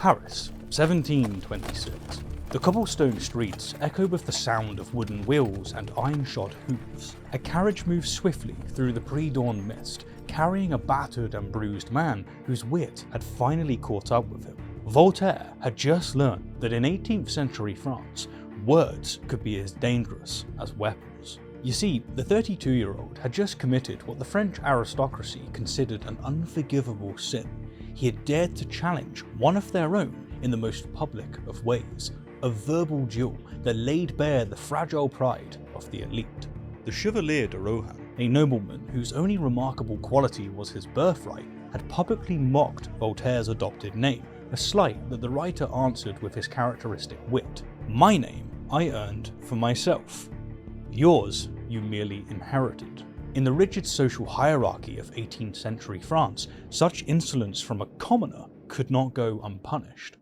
Paris, 1726. The cobblestone streets echo with the sound of wooden wheels and iron-shod hooves. A carriage moves swiftly through the pre-dawn mist, carrying a battered and bruised man whose wit had finally caught up with him. Voltaire had just learned that in 18th century France, words could be as dangerous as weapons. You see, the 32-year-old had just committed what the French aristocracy considered an unforgivable sin. He had dared to challenge one of their own in the most public of ways, a verbal duel that laid bare the fragile pride of the elite. The Chevalier de Rohan, a nobleman whose only remarkable quality was his birthright, had publicly mocked Voltaire's adopted name, a slight that the writer answered with his characteristic wit. "My name I earned for myself. Yours you merely inherited." In the rigid social hierarchy of 18th century France, such insolence from a commoner could not go unpunished.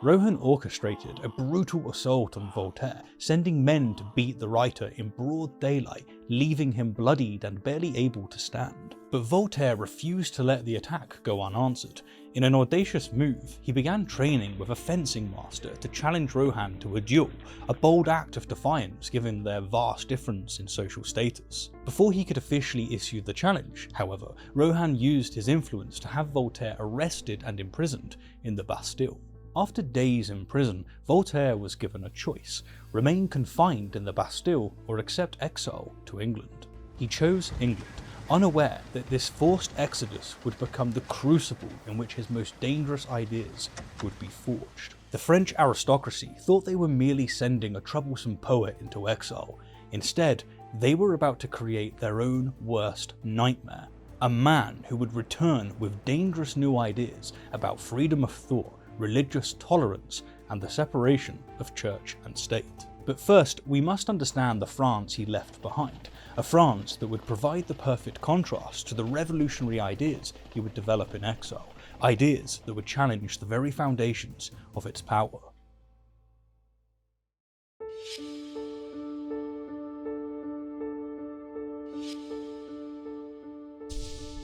Rohan orchestrated a brutal assault on Voltaire, sending men to beat the writer in broad daylight, leaving him bloodied and barely able to stand. But Voltaire refused to let the attack go unanswered. In an audacious move, he began training with a fencing master to challenge Rohan to a duel, a bold act of defiance given their vast difference in social status. Before he could officially issue the challenge, however, Rohan used his influence to have Voltaire arrested and imprisoned in the Bastille. After days in prison, Voltaire was given a choice: remain confined in the Bastille or accept exile to England. He chose England, unaware that this forced exodus would become the crucible in which his most dangerous ideas would be forged. The French aristocracy thought they were merely sending a troublesome poet into exile. Instead, they were about to create their own worst nightmare: a man who would return with dangerous new ideas about freedom of thought, religious tolerance, and the separation of church and state. But first, we must understand the France he left behind, a France that would provide the perfect contrast to the revolutionary ideas he would develop in exile, ideas that would challenge the very foundations of its power.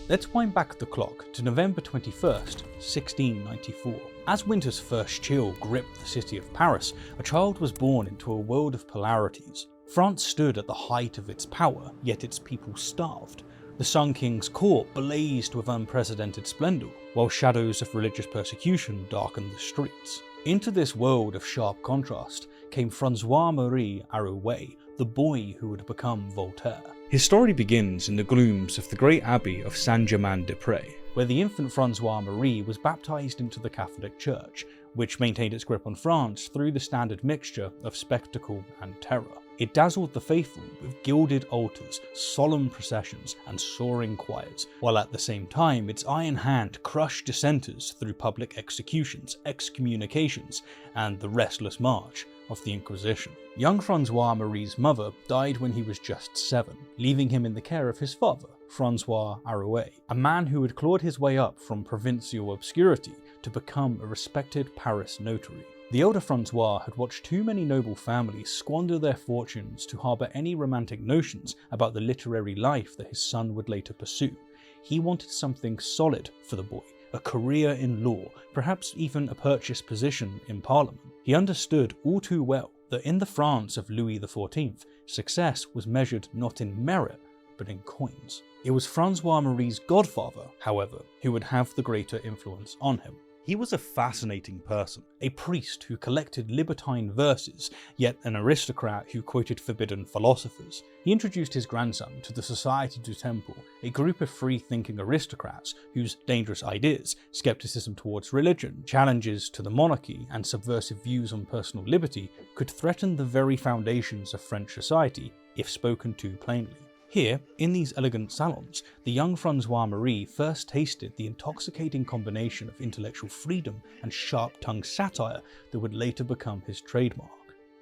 Let's wind back the clock to November 21st, 1694. As winter's first chill gripped the city of Paris, a child was born into a world of polarities. France stood at the height of its power, yet its people starved. The Sun King's court blazed with unprecedented splendour, while shadows of religious persecution darkened the streets. Into this world of sharp contrast came François-Marie Arouet, the boy who would become Voltaire. His story begins in the glooms of the great abbey of Saint-Germain-des-Prés, where the infant François-Marie was baptized into the Catholic Church, which maintained its grip on France through the standard mixture of spectacle and terror. It dazzled the faithful with gilded altars, solemn processions, and soaring choirs, while at the same time its iron hand crushed dissenters through public executions, excommunications, and the restless march of the Inquisition. Young François-Marie's mother died when he was just 7, leaving him in the care of his father, François Arouet, a man who had clawed his way up from provincial obscurity to become a respected Paris notary. The elder François had watched too many noble families squander their fortunes to harbour any romantic notions about the literary life that his son would later pursue. He wanted something solid for the boy, a career in law, perhaps even a purchased position in Parliament. He understood all too well that in the France of Louis XIV, success was measured not in merit, but in coins. It was François-Marie's godfather, however, who would have the greater influence on him. He was a fascinating person, a priest who collected libertine verses, yet an aristocrat who quoted forbidden philosophers. He introduced his grandson to the Society du Temple, a group of free-thinking aristocrats whose dangerous ideas, skepticism towards religion, challenges to the monarchy, and subversive views on personal liberty could threaten the very foundations of French society if spoken to plainly. Here, in these elegant salons, the young François-Marie first tasted the intoxicating combination of intellectual freedom and sharp-tongued satire that would later become his trademark.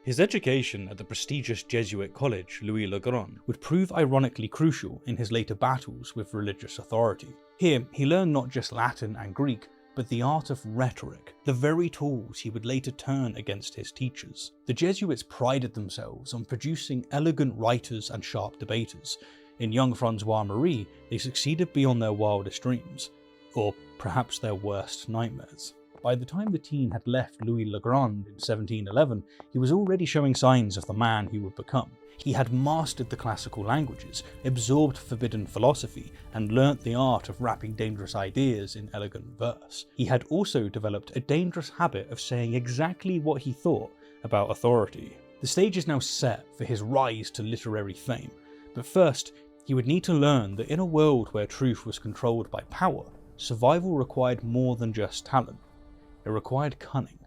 His education at the prestigious Jesuit college Louis le Grand would prove ironically crucial in his later battles with religious authority. Here, he learned not just Latin and Greek, but the art of rhetoric, the very tools he would later turn against his teachers. The Jesuits prided themselves on producing elegant writers and sharp debaters. In young François-Marie, they succeeded beyond their wildest dreams. or perhaps their worst nightmares. By the time the teen had left Louis le Grand in 1711, he was already showing signs of the man he would become. He had mastered the classical languages, absorbed forbidden philosophy, and learnt the art of wrapping dangerous ideas in elegant verse. He had also developed a dangerous habit of saying exactly what he thought about authority. The stage is now set for his rise to literary fame, but first, he would need to learn that in a world where truth was controlled by power, survival required more than just talent. It required cunning.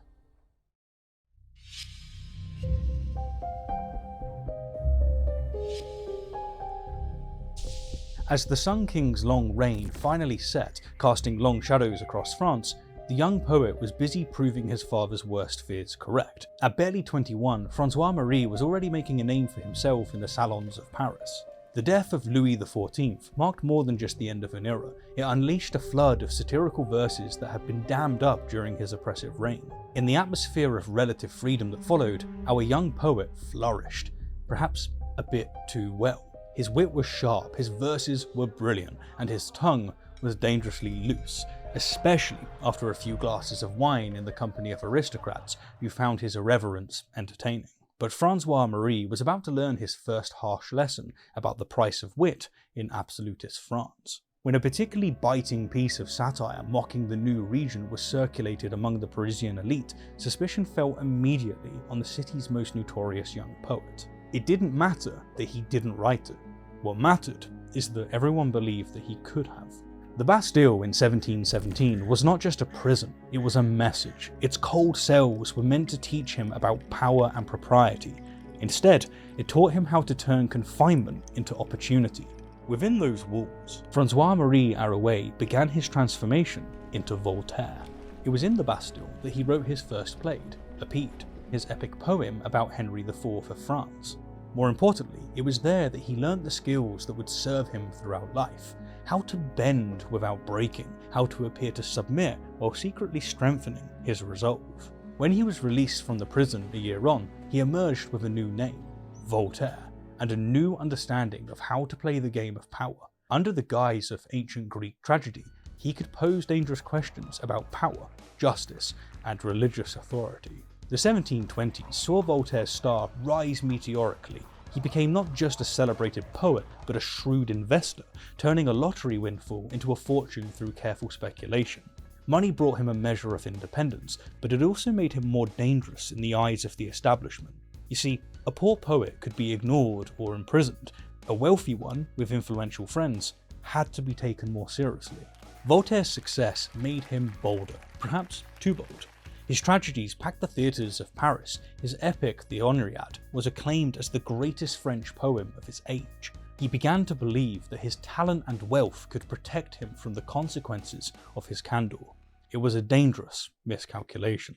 As the Sun King's long reign finally set, casting long shadows across France, the young poet was busy proving his father's worst fears correct. At barely 21, François-Marie was already making a name for himself in the salons of Paris. The death of Louis XIV marked more than just the end of an era. It unleashed a flood of satirical verses that had been dammed up during his oppressive reign. In the atmosphere of relative freedom that followed, our young poet flourished, perhaps a bit too well. His wit was sharp, his verses were brilliant, and his tongue was dangerously loose, especially after a few glasses of wine in the company of aristocrats who found his irreverence entertaining. But François-Marie was about to learn his first harsh lesson about the price of wit in absolutist France. When a particularly biting piece of satire mocking the new regent was circulated among the Parisian elite, suspicion fell immediately on the city's most notorious young poet. It didn't matter that he didn't write it. What mattered is that everyone believed that he could have. The Bastille in 1717 was not just a prison, it was a message. Its cold cells were meant to teach him about power and propriety. Instead, it taught him how to turn confinement into opportunity. Within those walls, François-Marie Arouet began his transformation into Voltaire. It was in the Bastille that he wrote his first play, Epide, his epic poem about Henry IV of France. More importantly, it was there that he learnt the skills that would serve him throughout life. How to bend without breaking, how to appear to submit while secretly strengthening his resolve. When he was released from the prison a year on, he emerged with a new name, Voltaire, and a new understanding of how to play the game of power. Under the guise of ancient Greek tragedy, he could pose dangerous questions about power, justice, and religious authority. The 1720s saw Voltaire's star rise meteorically. He became not just a celebrated poet, but a shrewd investor, turning a lottery windfall into a fortune through careful speculation. Money brought him a measure of independence, but it also made him more dangerous in the eyes of the establishment. You see, a poor poet could be ignored or imprisoned. A wealthy one, with influential friends, had to be taken more seriously. Voltaire's success made him bolder, perhaps too bold. His tragedies packed the theatres of Paris. His epic, the Henriade, was acclaimed as the greatest French poem of his age. He began to believe that his talent and wealth could protect him from the consequences of his candour. It was a dangerous miscalculation.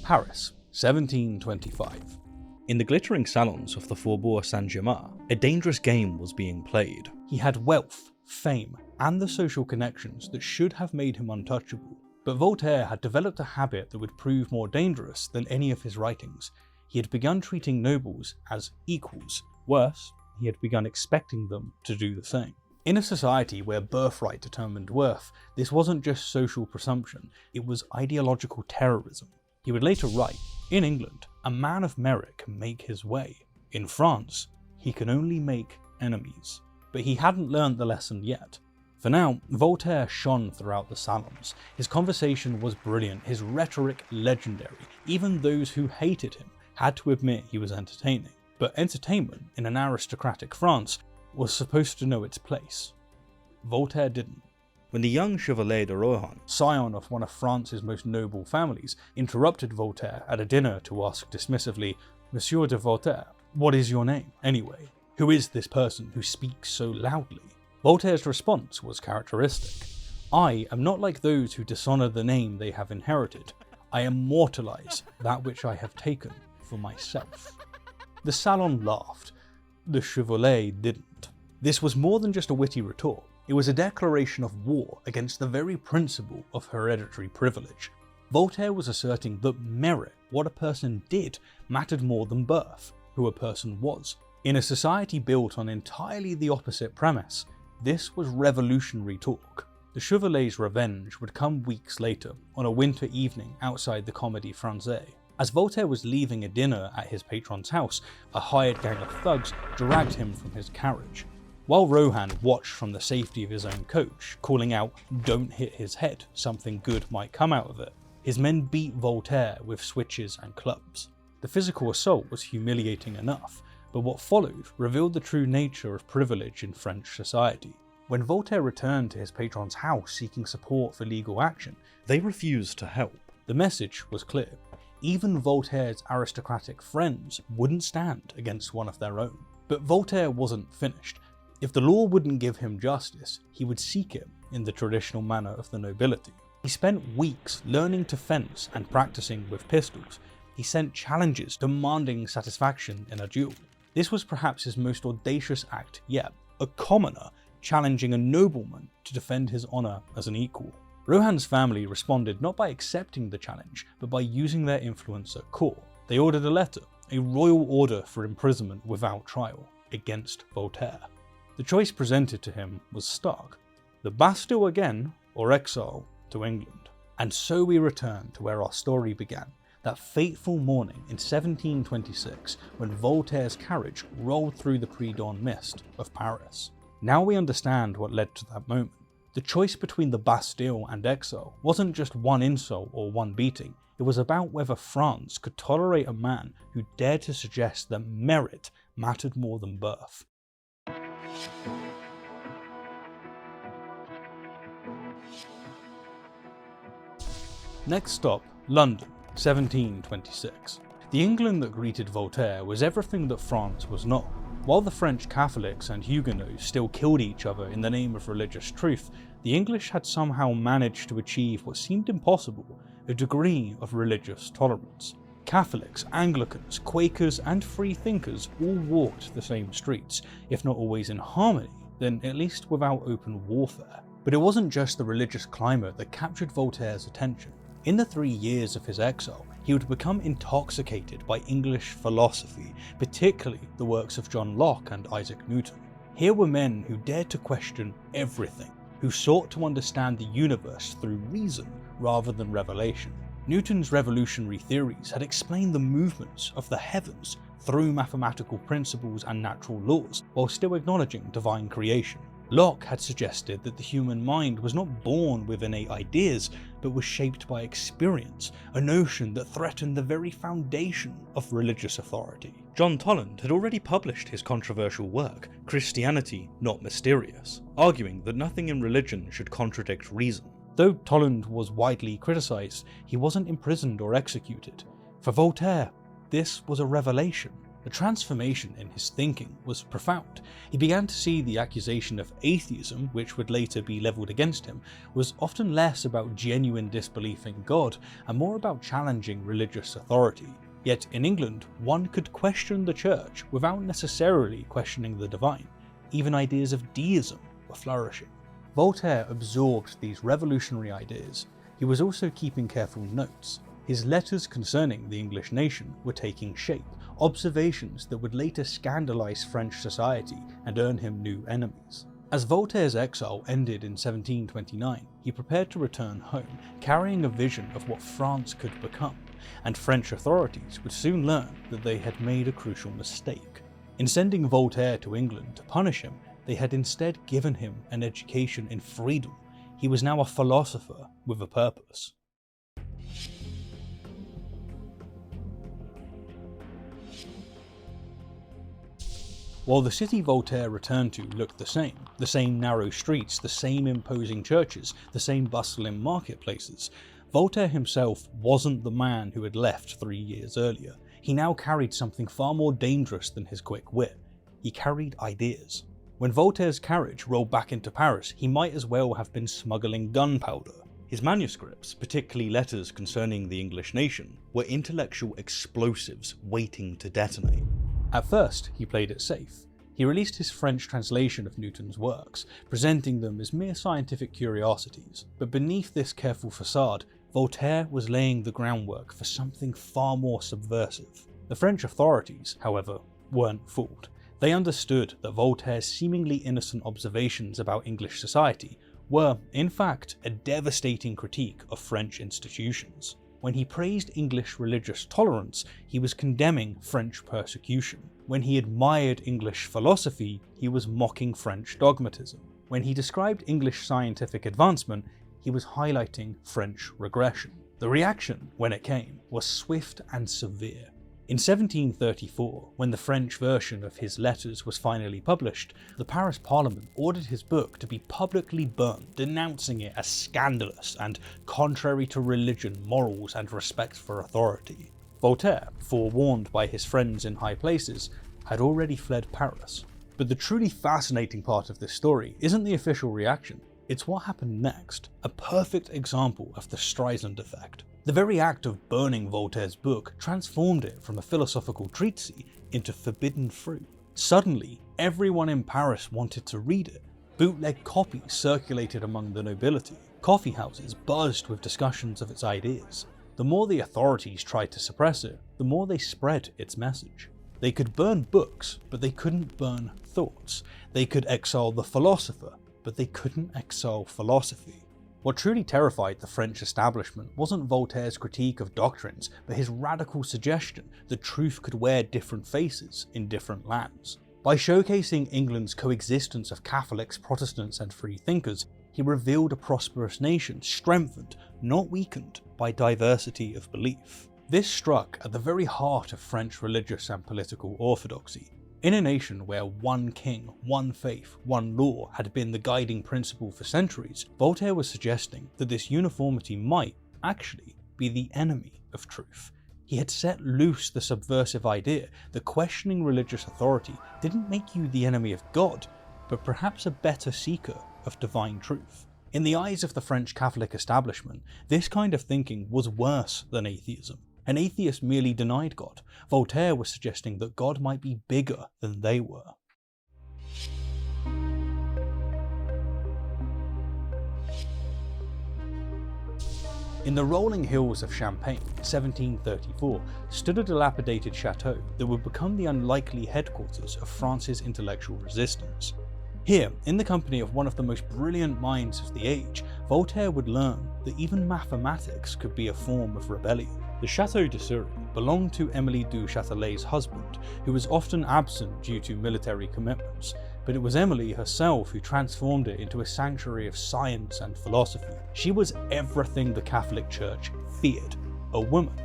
Paris, 1725. In the glittering salons of the Faubourg Saint-Germain, a dangerous game was being played. He had wealth, fame, and the social connections that should have made him untouchable. But Voltaire had developed a habit that would prove more dangerous than any of his writings. He had begun treating nobles as equals. Worse, he had begun expecting them to do the same. In a society where birthright determined worth, this wasn't just social presumption, it was ideological terrorism. He would later write, "In England, a man of merit can make his way. In France, he can only make enemies." But he hadn't learned the lesson yet. For now, Voltaire shone throughout the salons. His conversation was brilliant, his rhetoric legendary. Even those who hated him had to admit he was entertaining. But entertainment in an aristocratic France was supposed to know its place. Voltaire didn't. When the young Chevalier de Rohan, scion of one of France's most noble families, interrupted Voltaire at a dinner to ask dismissively, "Monsieur de Voltaire, what is your name, anyway? Who is this person who speaks so loudly?" Voltaire's response was characteristic. "I am not like those who dishonour the name they have inherited. I immortalise that which I have taken for myself." The salon laughed. The Chevalier didn't. This was more than just a witty retort. It was a declaration of war against the very principle of hereditary privilege. Voltaire was asserting that merit, what a person did, mattered more than birth. who a person was. In a society built on entirely the opposite premise, this was revolutionary talk. The Chevalet's revenge would come weeks later, on a winter evening outside the Comédie Française. As Voltaire was leaving a dinner at his patron's house, a hired gang of thugs dragged him from his carriage. While Rohan watched from the safety of his own coach, calling out, "Don't hit his head, something good might come out of it," his men beat Voltaire with switches and clubs. The physical assault was humiliating enough, but what followed revealed the true nature of privilege in French society. When Voltaire returned to his patron's house seeking support for legal action, they refused to help. The message was clear. Even Voltaire's aristocratic friends wouldn't stand against one of their own. But Voltaire wasn't finished. If the law wouldn't give him justice, he would seek it in the traditional manner of the nobility. He spent weeks learning to fence and practicing with pistols. He sent challenges demanding satisfaction in a duel. This was perhaps his most audacious act yet, a commoner challenging a nobleman to defend his honour as an equal. Rohan's family responded not by accepting the challenge, but by using their influence at court. They ordered a letter, a royal order for imprisonment without trial, against Voltaire. The choice presented to him was stark: the Bastille again, or exile to England. And so we return to where our story began, that fateful morning in 1726 when Voltaire's carriage rolled through the pre-dawn mist of Paris. Now we understand what led to that moment. The choice between the Bastille and exile wasn't just one insult or one beating, it was about whether France could tolerate a man who dared to suggest that merit mattered more than birth. Next stop, London, 1726. The England that greeted Voltaire was everything that France was not. While the French Catholics and Huguenots still killed each other in the name of religious truth, the English had somehow managed to achieve what seemed impossible, a degree of religious tolerance. Catholics, Anglicans, Quakers and freethinkers all walked the same streets, if not always in harmony, then at least without open warfare. But it wasn't just the religious climate that captured Voltaire's attention. In the 3 years of his exile, he would become intoxicated by English philosophy, particularly the works of John Locke and Isaac Newton. Here were men who dared to question everything, who sought to understand the universe through reason rather than revelation. Newton's revolutionary theories had explained the movements of the heavens through mathematical principles and natural laws, while still acknowledging divine creation. Locke had suggested that the human mind was not born with innate ideas, but was shaped by experience, a notion that threatened the very foundation of religious authority. John Toland had already published his controversial work, Christianity Not Mysterious, arguing that nothing in religion should contradict reason. Though Toland was widely criticised, he wasn't imprisoned or executed. For Voltaire, this was a revelation. The transformation in his thinking was profound. He began to see the accusation of atheism, which would later be levelled against him, was often less about genuine disbelief in God and more about challenging religious authority. Yet in England, one could question the church without necessarily questioning the divine. Even ideas of deism were flourishing. Voltaire absorbed these revolutionary ideas. He was also keeping careful notes. His letters concerning the English nation were taking shape, observations that would later scandalise French society and earn him new enemies. As Voltaire's exile ended in 1729, he prepared to return home, carrying a vision of what France could become, and French authorities would soon learn that they had made a crucial mistake. In sending Voltaire to England to punish him, they had instead given him an education in freedom. He was now a philosopher with a purpose. While the city Voltaire returned to looked the same narrow streets, the same imposing churches, the same bustling marketplaces, Voltaire himself wasn't the man who had left 3 years earlier. He now carried something far more dangerous than his quick wit. He carried ideas. When Voltaire's carriage rolled back into Paris, he might as well have been smuggling gunpowder. His manuscripts, particularly letters concerning the English nation, were intellectual explosives waiting to detonate. At first, he played it safe. He released his French translation of Newton's works, presenting them as mere scientific curiosities. But beneath this careful facade, Voltaire was laying the groundwork for something far more subversive. The French authorities, however, weren't fooled. They understood that Voltaire's seemingly innocent observations about English society were, in fact, a devastating critique of French institutions. When he praised English religious tolerance, he was condemning French persecution. When he admired English philosophy, he was mocking French dogmatism. When he described English scientific advancement, he was highlighting French regression. The reaction, when it came, was swift and severe. In 1734, when the French version of his letters was finally published, the Paris Parliament ordered his book to be publicly burned, denouncing it as scandalous and contrary to religion, morals, and respect for authority. Voltaire, forewarned by his friends in high places, had already fled Paris. But the truly fascinating part of this story isn't the official reaction, it's what happened next, a perfect example of the Streisand effect. The very act of burning Voltaire's book transformed it from a philosophical treatise into forbidden fruit. Suddenly, everyone in Paris wanted to read it. Bootleg copies circulated among the nobility. Coffee houses buzzed with discussions of its ideas. The more the authorities tried to suppress it, the more they spread its message. They could burn books, but they couldn't burn thoughts. They could exile the philosopher, but they couldn't exile philosophy. What truly terrified the French establishment wasn't Voltaire's critique of doctrines, but his radical suggestion that truth could wear different faces in different lands. By showcasing England's coexistence of Catholics, Protestants, and free thinkers, he revealed a prosperous nation strengthened, not weakened, by diversity of belief. This struck at the very heart of French religious and political orthodoxy. In a nation where one king, one faith, one law had been the guiding principle for centuries, Voltaire was suggesting that this uniformity might, actually, be the enemy of truth. He had set loose the subversive idea that questioning religious authority didn't make you the enemy of God, but perhaps a better seeker of divine truth. In the eyes of the French Catholic establishment, this kind of thinking was worse than atheism. An atheist merely denied God. Voltaire was suggesting that God might be bigger than they were. In the rolling hills of Champagne, 1734, stood a dilapidated chateau that would become the unlikely headquarters of France's intellectual resistance. Here, in the company of one of the most brilliant minds of the age, Voltaire would learn that even mathematics could be a form of rebellion. The Château de Sury belonged to Émilie du Châtelet's husband, who was often absent due to military commitments, but it was Émilie herself who transformed it into a sanctuary of science and philosophy. She was everything the Catholic Church feared, a woman,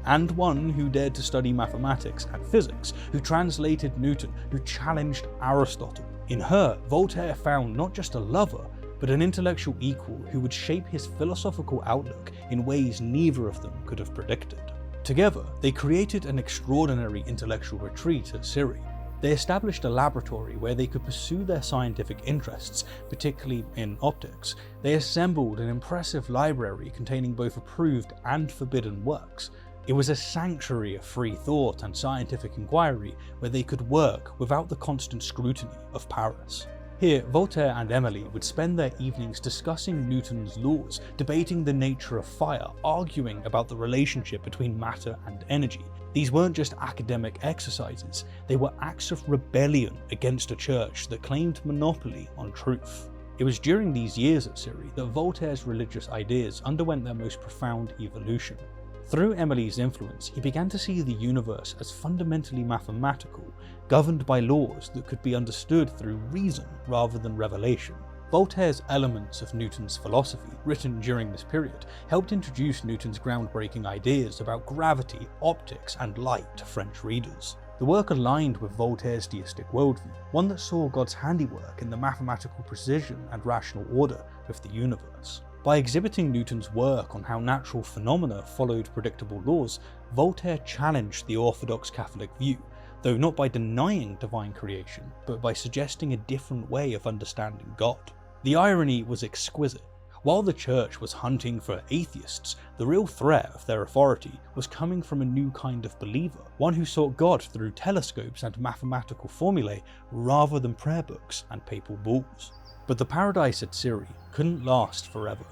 and one who dared to study mathematics and physics, who translated Newton, who challenged Aristotle. In her, Voltaire found not just a lover, but an intellectual equal who would shape his philosophical outlook in ways neither of them could have predicted. Together, they created an extraordinary intellectual retreat at Sury. They established a laboratory where they could pursue their scientific interests, particularly in optics. They assembled an impressive library containing both approved and forbidden works. It was a sanctuary of free thought and scientific inquiry where they could work without the constant scrutiny of Paris. Here, Voltaire and Émilie would spend their evenings discussing Newton's laws, debating the nature of fire, arguing about the relationship between matter and energy. These weren't just academic exercises, they were acts of rebellion against a church that claimed monopoly on truth. It was during these years at Sury that Voltaire's religious ideas underwent their most profound evolution. Through Émilie's influence, he began to see the universe as fundamentally mathematical, governed by laws that could be understood through reason rather than revelation. Voltaire's Elements of Newton's Philosophy, written during this period, helped introduce Newton's groundbreaking ideas about gravity, optics, and light to French readers. The work aligned with Voltaire's deistic worldview, one that saw God's handiwork in the mathematical precision and rational order of the universe. By exhibiting Newton's work on how natural phenomena followed predictable laws, Voltaire challenged the orthodox Catholic view, though not by denying divine creation, but by suggesting a different way of understanding God. The irony was exquisite. While the church was hunting for atheists, the real threat of their authority was coming from a new kind of believer, one who sought God through telescopes and mathematical formulae rather than prayer books and papal bulls. But the paradise at Sury couldn't last forever.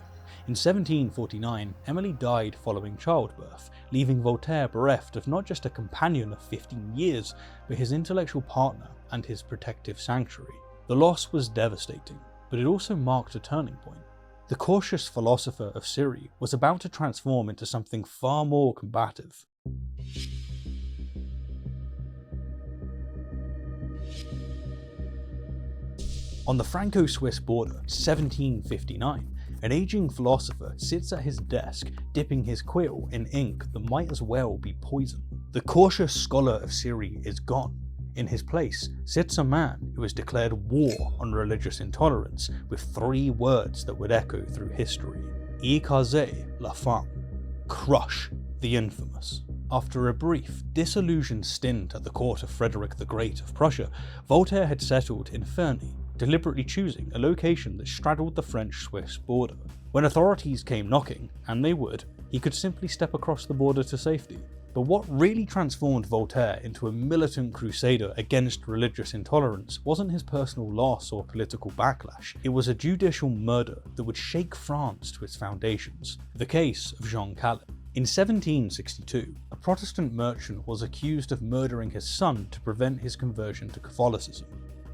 In 1749, Emily died following childbirth, leaving Voltaire bereft of not just a companion of 15 years, but his intellectual partner and his protective sanctuary. The loss was devastating, but it also marked a turning point. The cautious philosopher of Syria was about to transform into something far more combative. On the Franco-Swiss border, 1759, an aging philosopher sits at his desk, dipping his quill in ink that might as well be poison. The cautious scholar of Syria is gone. In his place sits a man who has declared war on religious intolerance with 3 words that would echo through history: écraser la femme, crush the infamous. After a brief, disillusioned stint at the court of Frederick the Great of Prussia, Voltaire had settled in Ferney, deliberately choosing a location that straddled the French-Swiss border. When authorities came knocking, and they would, he could simply step across the border to safety. But what really transformed Voltaire into a militant crusader against religious intolerance wasn't his personal loss or political backlash, it was a judicial murder that would shake France to its foundations: the case of Jean Calais. In 1762, a Protestant merchant was accused of murdering his son to prevent his conversion to Catholicism.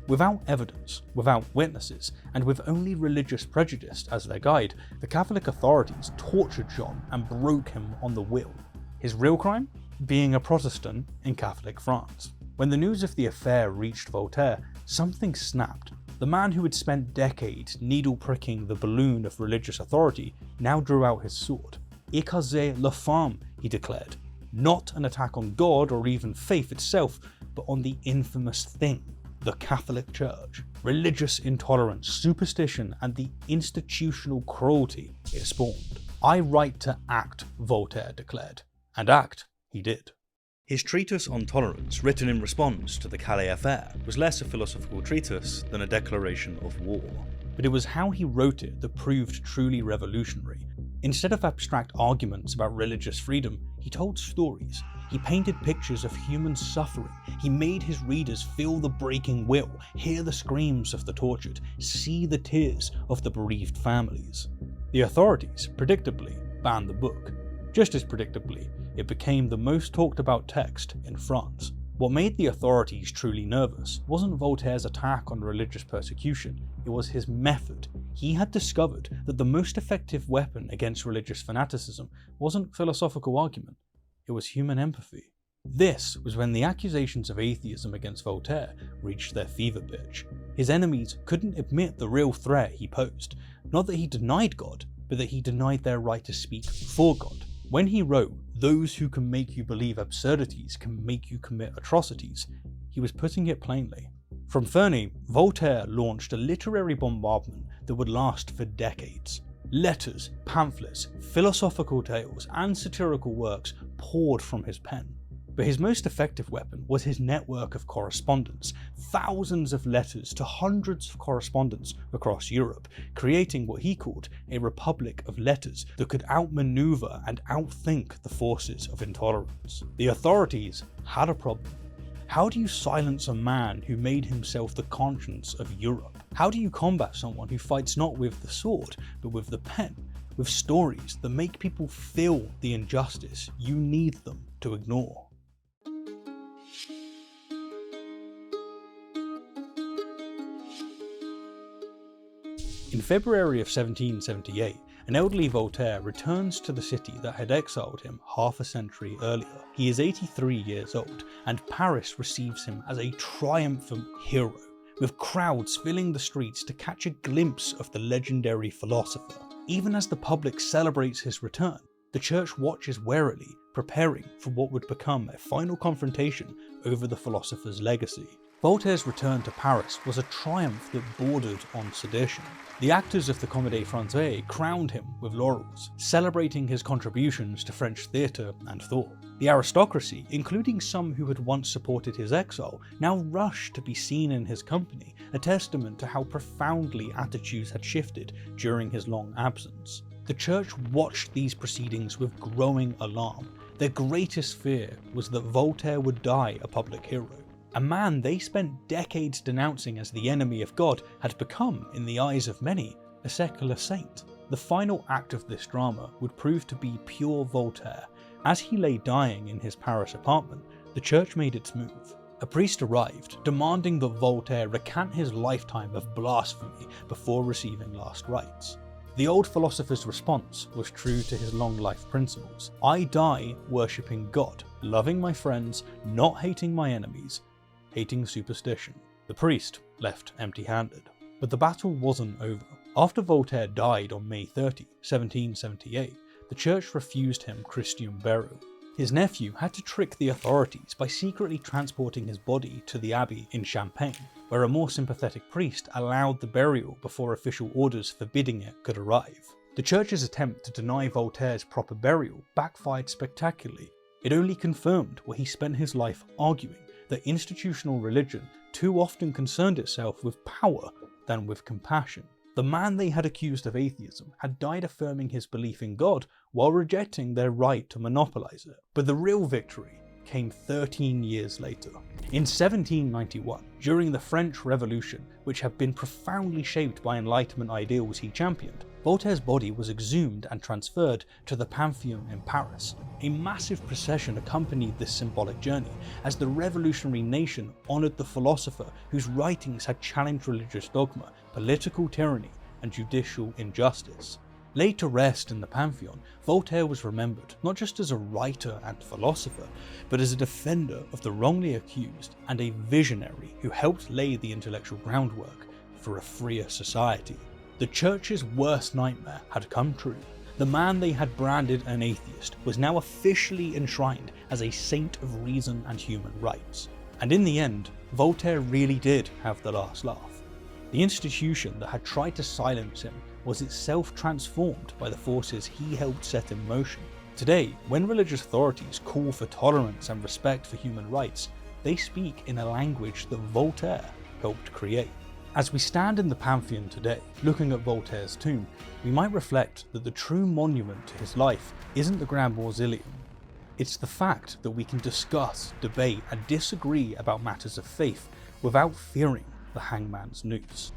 Without evidence, without witnesses, and with only religious prejudice as their guide, the Catholic authorities tortured Jean and broke him on the will. His real crime? Being a Protestant in Catholic France. When the news of the affair reached Voltaire, something snapped. The man who had spent decades needle-pricking the balloon of religious authority now drew out his sword. Écraser la femme, he declared. Not an attack on God or even faith itself, but on the infamous thing: the Catholic Church, religious intolerance, superstition, and the institutional cruelty it spawned. I write to act, Voltaire declared. And act he did. His treatise on tolerance, written in response to the Calais affair, was less a philosophical treatise than a declaration of war. But it was how he wrote it that proved truly revolutionary. Instead of abstract arguments about religious freedom, he told stories. He painted pictures of human suffering. He made his readers feel the breaking will, hear the screams of the tortured, see the tears of the bereaved families. The authorities, predictably, banned the book. Just as predictably, it became the most talked about text in France. What made the authorities truly nervous wasn't Voltaire's attack on religious persecution, it was his method. He had discovered that the most effective weapon against religious fanaticism wasn't philosophical argument, it was human empathy. This was when the accusations of atheism against Voltaire reached their fever pitch. His enemies couldn't admit the real threat he posed, not that he denied God, but that he denied their right to speak for God. When he wrote, "Those who can make you believe absurdities can make you commit atrocities," he was putting it plainly. From Ferney, Voltaire launched a literary bombardment that would last for decades. Letters, pamphlets, philosophical tales, and satirical works poured from his pen. But his most effective weapon was his network of correspondence, thousands of letters to hundreds of correspondents across Europe, creating what he called a republic of letters that could outmaneuver and outthink the forces of intolerance. The authorities had a problem. How do you silence a man who made himself the conscience of Europe? How do you combat someone who fights not with the sword, but with the pen, with stories that make people feel the injustice you need them to ignore? In February of 1778, an elderly Voltaire returns to the city that had exiled him half a century earlier. He is 83 years old, and Paris receives him as a triumphant hero, with crowds filling the streets to catch a glimpse of the legendary philosopher. Even as the public celebrates his return, the church watches warily, preparing for what would become a final confrontation over the philosopher's legacy. Voltaire's return to Paris was a triumph that bordered on sedition. The actors of the Comédie Française crowned him with laurels, celebrating his contributions to French theatre and thought. The aristocracy, including some who had once supported his exile, now rushed to be seen in his company, a testament to how profoundly attitudes had shifted during his long absence. The church watched these proceedings with growing alarm. Their greatest fear was that Voltaire would die a public hero. A man they spent decades denouncing as the enemy of God had become, in the eyes of many, a secular saint. The final act of this drama would prove to be pure Voltaire. As he lay dying in his Paris apartment, the church made its move. A priest arrived, demanding that Voltaire recant his lifetime of blasphemy before receiving last rites. The old philosopher's response was true to his long life principles. I die worshipping God, loving my friends, not hating my enemies, hating superstition. The priest left empty-handed. But the battle wasn't over. After Voltaire died on May 30, 1778, the church refused him Christian burial. His nephew had to trick the authorities by secretly transporting his body to the abbey in Champagne, where a more sympathetic priest allowed the burial before official orders forbidding it could arrive. The church's attempt to deny Voltaire's proper burial backfired spectacularly. It only confirmed what he spent his life arguing, that institutional religion too often concerned itself with power than with compassion. The man they had accused of atheism had died affirming his belief in God while rejecting their right to monopolize it. But the real victory came 13 years later. In 1791, during the French Revolution, which had been profoundly shaped by Enlightenment ideals he championed, Voltaire's body was exhumed and transferred to the Pantheon in Paris. A massive procession accompanied this symbolic journey as the revolutionary nation honoured the philosopher whose writings had challenged religious dogma, political tyranny, and judicial injustice. Laid to rest in the Pantheon, Voltaire was remembered not just as a writer and philosopher, but as a defender of the wrongly accused and a visionary who helped lay the intellectual groundwork for a freer society. The church's worst nightmare had come true. The man they had branded an atheist was now officially enshrined as a saint of reason and human rights. And in the end, Voltaire really did have the last laugh. The institution that had tried to silence him was itself transformed by the forces he helped set in motion. Today, when religious authorities call for tolerance and respect for human rights, they speak in a language that Voltaire helped create. As we stand in the Pantheon today, looking at Voltaire's tomb, we might reflect that the true monument to his life isn't the Grand Mausoleum. It's the fact that we can discuss, debate, and disagree about matters of faith without fearing the hangman's noose.